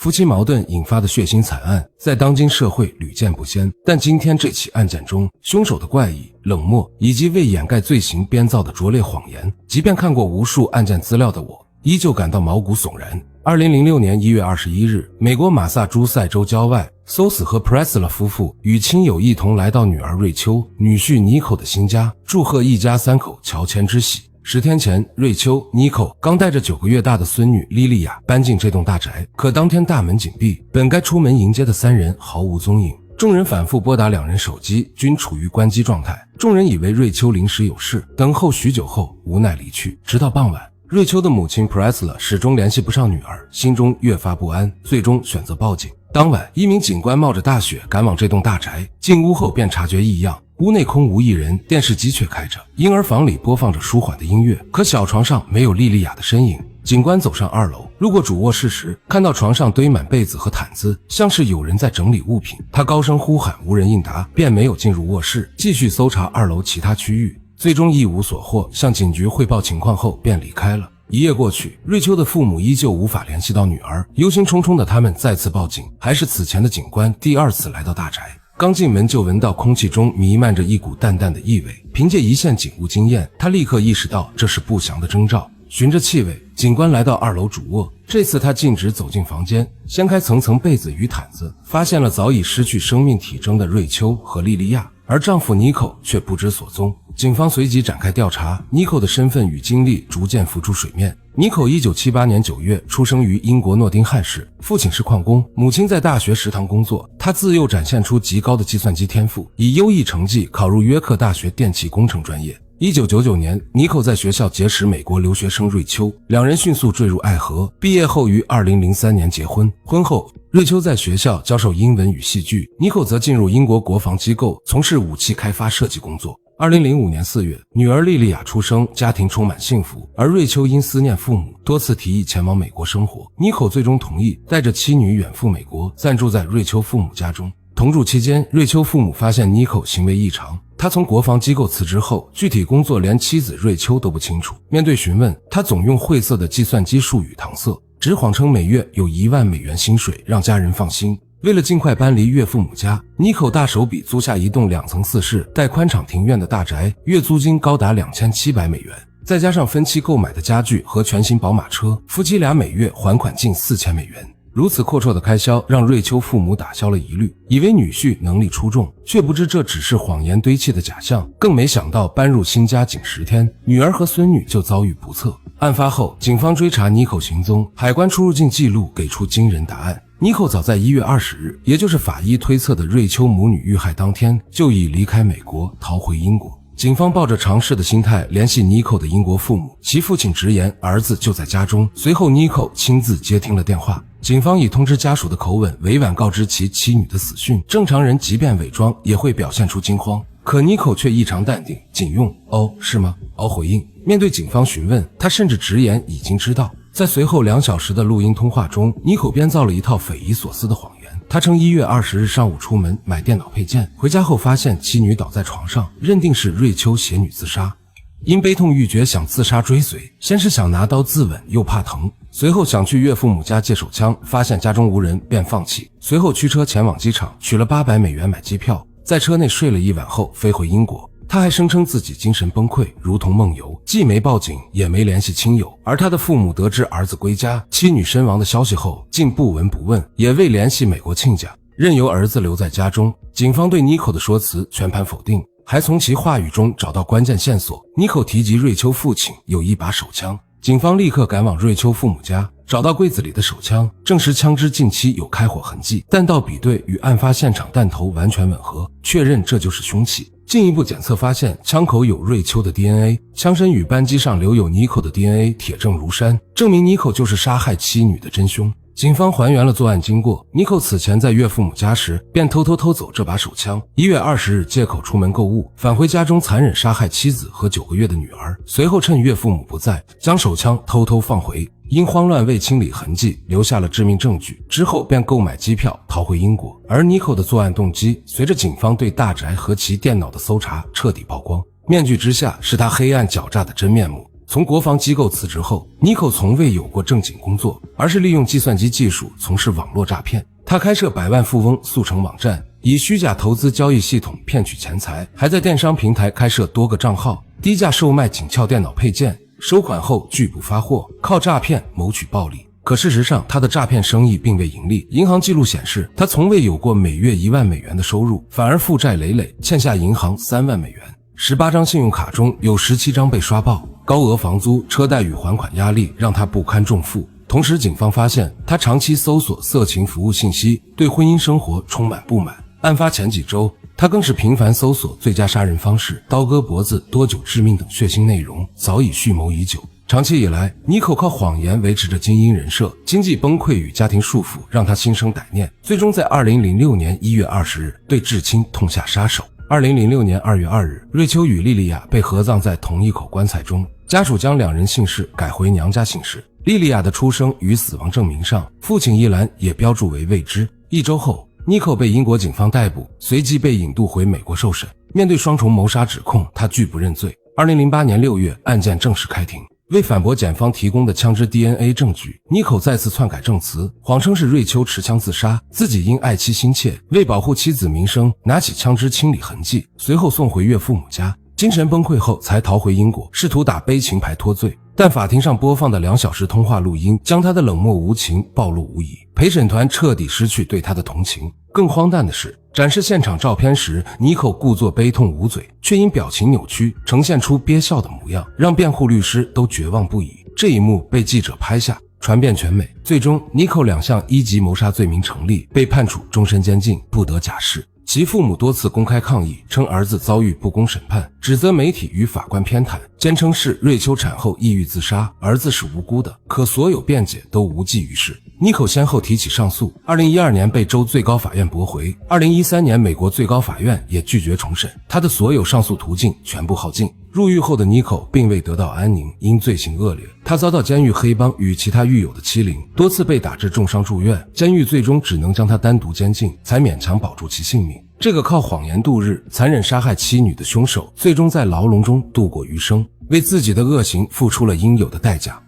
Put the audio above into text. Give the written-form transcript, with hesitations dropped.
夫妻矛盾引发的血腥惨案在当今社会屡见不鲜，但今天这起案件中凶手的怪异、冷漠以及为掩盖罪行编造的拙劣谎言，即便看过无数案件资料的我依旧感到毛骨悚然。2006年1月21日，美国马萨诸塞州郊外，搜死和 Presler 夫妇与亲友一同来到女儿瑞秋、女婿尼口的新家，祝贺一家三口乔迁之喜。10天前，瑞秋、尼口刚带着9个月大的孙女莉莉亚搬进这栋大宅，可当天大门紧闭，本该出门迎接的三人毫无踪影。众人反复拨打两人手机，均处于关机状态。众人以为瑞秋临时有事，等候许久后无奈离去。直到傍晚，瑞秋的母亲 Presler 始终联系不上女儿，心中越发不安，最终选择报警。当晚，一名警官冒着大雪赶往这栋大宅，进屋后便察觉异样。屋内空无一人，电视机却开着，婴儿房里播放着舒缓的音乐，可小床上没有莉莉亚的身影。警官走上2楼，路过主卧室时，看到床上堆满被子和毯子，像是有人在整理物品。他高声呼喊，无人应答，便没有进入卧室，继续搜查2楼其他区域，最终一无所获，向警局汇报情况后便离开了。一夜过去，瑞秋的父母依旧无法联系到女儿，忧心忡忡的他们再次报警，还是此前的警官第2次来到大宅。刚进门就闻到空气中弥漫着一股淡淡的异味，凭借一线警务经验，他立刻意识到这是不祥的征兆。循着气味，警官来到2楼主卧，这次他径直走进房间，掀开层层被子与毯子，发现了早已失去生命体征的瑞秋和莉莉亚，而丈夫尼口却不知所踪。警方随即展开调查，尼口的身份与经历逐渐浮出水面。尼口1978年9月出生于英国诺丁汉市，父亲是矿工，母亲在大学食堂工作。他自幼展现出极高的计算机天赋，以优异成绩考入约克大学电气工程专业。1999年，尼口在学校结识美国留学生瑞秋，两人迅速坠入爱河。毕业后于2003年结婚。婚后，瑞秋在学校教授英文与戏剧，尼口则进入英国国防机构从事武器开发设计工作。2005年4月，女儿莉莉亚出生，家庭充满幸福，而瑞秋因思念父母，多次提议前往美国生活。尼口最终同意，带着妻女远赴美国，暂住在瑞秋父母家中。同住期间，瑞秋父母发现尼口行为异常，他从国防机构辞职后，具体工作连妻子瑞秋都不清楚。面对询问，他总用晦涩的计算机术语搪塞，只谎称每月有1万美元薪水，让家人放心。为了尽快搬离岳父母家，尼口大手笔租下一栋2层4室带宽敞庭院的大宅，月租金高达2700美元，再加上分期购买的家具和全新宝马车，夫妻俩每月还款近4000美元。如此阔绰的开销让瑞秋父母打消了疑虑，以为女婿能力出众，却不知这只是谎言堆砌的假象，更没想到搬入新家仅10天，女儿和孙女就遭遇不测。案发后，警方追查尼口行踪，海关出入境记录给出惊人答案。尼口早在1月20日，也就是法医推测的瑞秋母女遇害当天，就已离开美国逃回英国。警方抱着尝试的心态联系尼口的英国父母，其父亲直言儿子就在家中，随后尼口亲自接听了电话。警方以通知家属的口吻委婉告知其妻女的死讯，正常人即便伪装也会表现出惊慌，可尼口却异常淡定，仅用哦是吗回应。面对警方询问，他甚至直言已经知道。在随后2小时的录音通话中，尼口编造了一套匪夷所思的谎言。他称1月20日上午出门买电脑配件，回家后发现妻女倒在床上，认定是瑞秋携女自杀。因悲痛欲绝想自杀追随，先是想拿刀自刎，又怕疼，随后想去岳父母家借手枪，发现家中无人便放弃，随后驱车前往机场，取了800美元买机票，在车内睡了1晚后飞回英国。他还声称自己精神崩溃，如同梦游，既没报警也没联系亲友，而他的父母得知儿子归家、妻女身亡的消息后，竟不闻不问，也未联系美国亲家，任由儿子留在家中。警方对尼口的说辞全盘否定，还从其话语中找到关键线索。尼口提及瑞秋父亲有一把手枪，警方立刻赶往瑞秋父母家，找到柜子里的手枪，证实枪支近期有开火痕迹，弹道比对与案发现场弹头完全吻合，确认这就是凶器。进一步检测发现枪口有瑞秋的 DNA， 枪身与扳机上留有尼口的 DNA， 铁证如山，证明尼口就是杀害妻女的真凶。警方还原了作案经过，尼口此前在岳父母家时便偷走这把手枪，1月20日借口出门购物，返回家中残忍杀害妻子和9个月的女儿，随后趁岳父母不在，将手枪偷放回，因慌乱未清理痕迹，留下了致命证据，之后便购买机票逃回英国。而尼口的作案动机随着警方对大宅和其电脑的搜查彻底曝光，面具之下是他黑暗狡诈的真面目。从国防机构辞职后，妮蔻从未有过正经工作，而是利用计算机技术从事网络诈骗。他开设百万富翁速成网站，以虚假投资交易系统骗取钱财，还在电商平台开设多个账号，低价售卖紧俏电脑配件，收款后拒不发货，靠诈骗谋取暴利。可事实上，他的诈骗生意并未盈利。银行记录显示，他从未有过每月1万美元的收入，反而负债累累，欠下银行3万美元。18张信用卡中有17张被刷爆，高额房租、车贷与还款压力让他不堪重负。同时，警方发现他长期搜索色情服务信息，对婚姻生活充满不满。案发前几周，他更是频繁搜索最佳杀人方式、刀割脖子、多久致命等血腥内容，早已蓄谋已久。长期以来，妮蔻靠谎言维持着精英人设，经济崩溃与家庭束缚让他心生歹念，最终在2006年1月20日对至亲痛下杀手。2006年2月2日，瑞秋与莉莉娅被合葬在同一口棺材中，家属将两人姓氏改回娘家姓氏。莉莉娅的出生与死亡证明上，父亲一栏也标注为未知。1周后，妮蔻被英国警方逮捕，随即被引渡回美国受审。面对双重谋杀指控，他拒不认罪。2008年6月，案件正式开庭。为反驳检方提供的枪支 DNA 证据，妮蔻再次篡改证词，谎称是瑞秋持枪自杀，自己因爱妻心切，为保护妻子名声，拿起枪支清理痕迹，随后送回岳父母家。精神崩溃后才逃回英国，试图打悲情牌脱罪。但法庭上播放的2小时通话录音将他的冷漠无情暴露无遗，陪审团彻底失去对他的同情。更荒诞的是，展示现场照片时，妮蔻故作悲痛无嘴，却因表情扭曲呈现出憋笑的模样，让辩护律师都绝望不已。这一幕被记者拍下，传遍全美。最终，妮蔻2项1级谋杀罪名成立，被判处终身监禁，不得假释。其父母多次公开抗议，称儿子遭遇不公审判，指责媒体与法官偏袒，坚称是瑞秋产后抑郁自杀，儿子是无辜的。可所有辩解都无济于事。妮蔻先后提起上诉，2012年被州最高法院驳回，2013年美国最高法院也拒绝重审，他的所有上诉途径全部耗尽。入狱后的妮蔻并未得到安宁，因罪行恶劣，他遭到监狱黑帮与其他狱友的欺凌，多次被打致重伤住院，监狱最终只能将他单独监禁，才勉强保住其性命。这个靠谎言度日、残忍杀害妻女的凶手，最终在牢笼中度过余生，为自己的恶行付出了应有的代价。